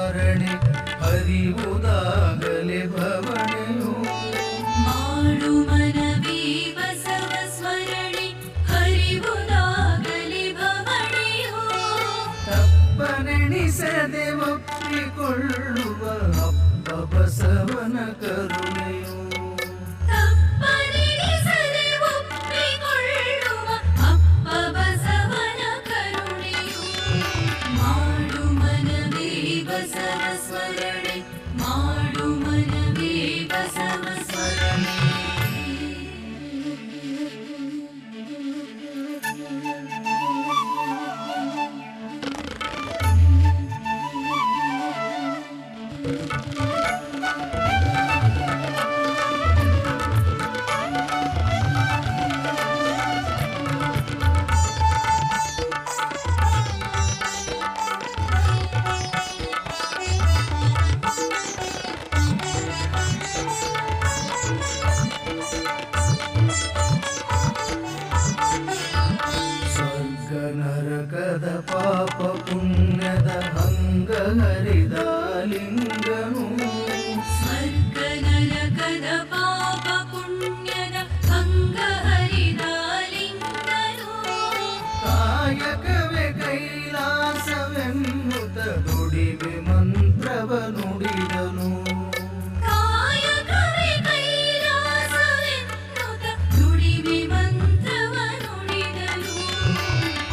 ಸ್ಮರಣೆ ಹರಿವುದಾಗಲೇ ಭವಣೆಯು ಮಾಡು ಮನವಿ ಬಸವ ಸ್ಮರಣೆ ಹರಿವುದಾಗಲೇ ಭವಣೆಯು ತಪ್ಪನೆಣಿಸದೆ ಒಪ್ಪಿಕೊಳ್ಳುವ ಅಪ್ಪ ಬಸವನ ಕರುಣೆಯು ತಪ್ಪನೆಣಿಸದೆ ಒಪ್ಪಿಕೊಳ್ಳುವ ಅಪ್ಪ ಬಸವನ ಕರುಣೆಯು ಮಾಡು ಮನವಿ ಬಸವ ಸ್ಮರಣೆ ಮಾಡು ಮನವಿ ಬಸವ ಸ್ಮರಣೆ ಸ್ವರ್ಗ ನರಕದ ಪಾಪ ಪುಣ್ಯದ ಹಂಗ ಹರಿದ ಲಿಂಗನು ಸ್ವರ್ಗ ನರಕದ ಪಾಪ ಪುಣ್ಯದ ಭಂಗ ಹರಿದ ಲಿಂಗನು ಕಾಯಕವೇ ಕೈಲಾಸವೆನ್ನುತ್ತ ನುಡಿವೆ ಮಂತ್ರವ ನುಡಿದನು ಕಾಯಕವೇ ಕೈಲಾಸವೆನ್ನುತ್ತ ನುಡಿವೆ ಮಂತ್ರವ ನುಡಿದನು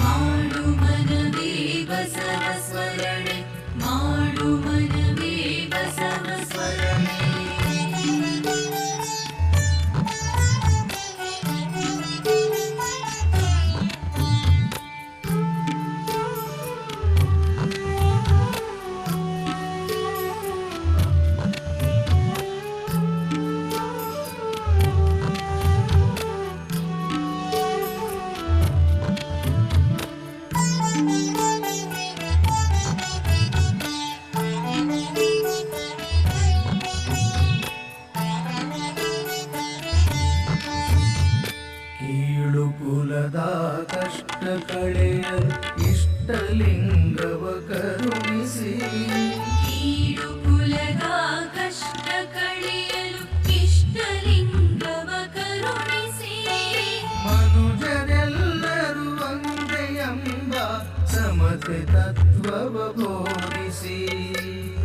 ಮಾಡು ಮನವಿ ಬಸವ ಸ್ಮರಣೆ ಮಾಡು ಮನವಿ ಬಸವ ಸ್ಮರಣೆ ಕೀಳು ಕುಲದ ಕಷ್ಟ ಕಳೆಯಲು ಇಷ್ಟಲಿಂಗವ ಕರುಣಿಸಿ ಕೀಳು ಕುಲದ ಕಷ್ಟ ಕಳೆಯಲು ಇಷ್ಟಲಿಂಗವ ಕರುಣಿಸಿ ಮನುಜರೆಲ್ಲರೂ ಒಂದೇ ಎಂಬ ಸಮತೆ ತತ್ವವ ಬೋಧಿಸಿ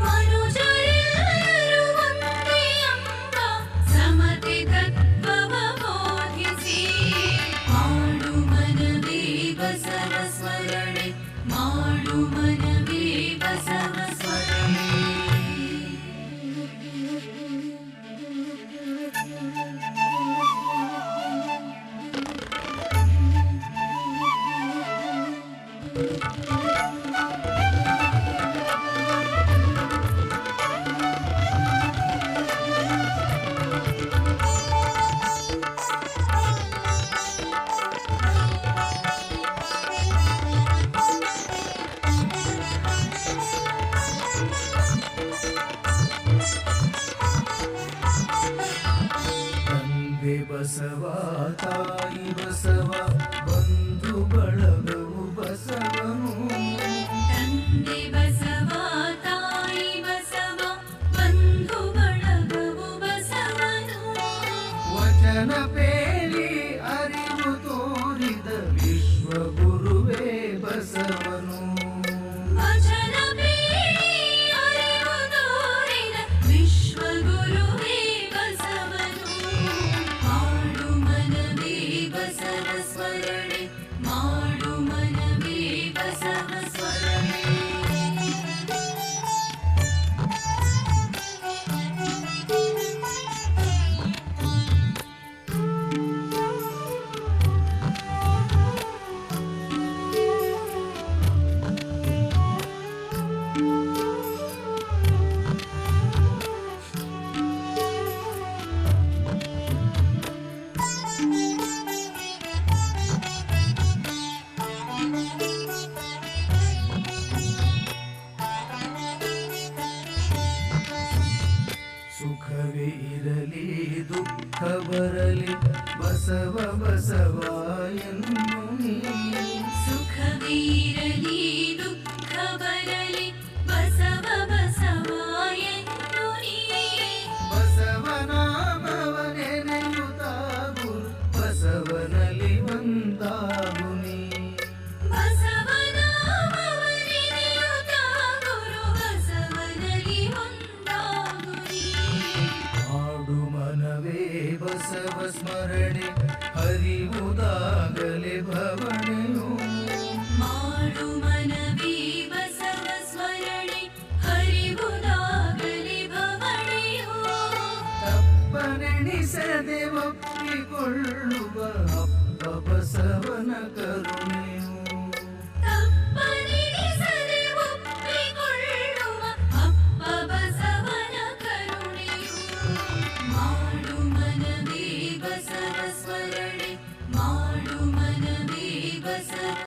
ಮನುಜರೆಲ್ಲರೂ ಒಂದೇ ಎಂಬ ಸಮತೆ ತತ್ವವ ಬೋಧಿಸಿ ಮಾಡು ಮನವಿ ಬಸವ ಸ್ಮರಣೆ ಮಾಡು ಮನವಿ ಬಸವ ಸ್ಮರಣೆ ತಂದೆ ಬಸವ ತಾಯಿ ಬಸವ ಬಂಧು ಬಳಗವು ಬಸವನು ತಂದೆ ಬಸವ ತಾಯಿ ಬಸವ ಬಂಧು ಬಳಗವು ಬಸವನು ವಚನ ಪೇರಿ ಅರಿವು ತೋರಿದ ವಿಶ್ವಗುರುವೇ ಬಸವನು ವಚನ ಬೇಡಿ ಅರಿವು ತೋರಿದ ವಿಶ್ವಗುರುವೇ ಬಸವನು ಮಾಡು ಮನವಿ ಬಸವ ಸ್ಮರಣೆ ಮಾಡು ಮನವಿ ಬಸವ ಸ್ಮರಣೆ ಸುಖವೇ ಇರಲಿ ದುಃಖ ಬರಲಿ ಬಸವ ಬಸವ ಎನ್ನು ನೀ ಸುಖವೇ ಇರಲಿ ದುಃಖ ಬರಲಿ ಬಸವ ಬಸವ ಬಸವ ಸ್ಮರಣೆ ಹರಿವುದಾಗಲೇ ಭವಣೆಯು ಮಾಡು ಮನವಿ ಬಸವ ಸ್ಮರಣೆ ಹರಿವುದಾಗಲಿ ಭವಣೆಯು ತಪ್ಪನೆಣಿಸದೆ ಒಪ್ಪಿಕೊಳ್ಳುವ ಅಪ್ಪ ಬಸವನ ಕರುಣೆಯು ತಪ್ಪನೆಣಿಸದೆ ಒಪ್ಪಿಕೊಳ್ಳುವ ಅಪ್ಪ ಬಸವನ ಕರುಣೆಯು ಮಾಡು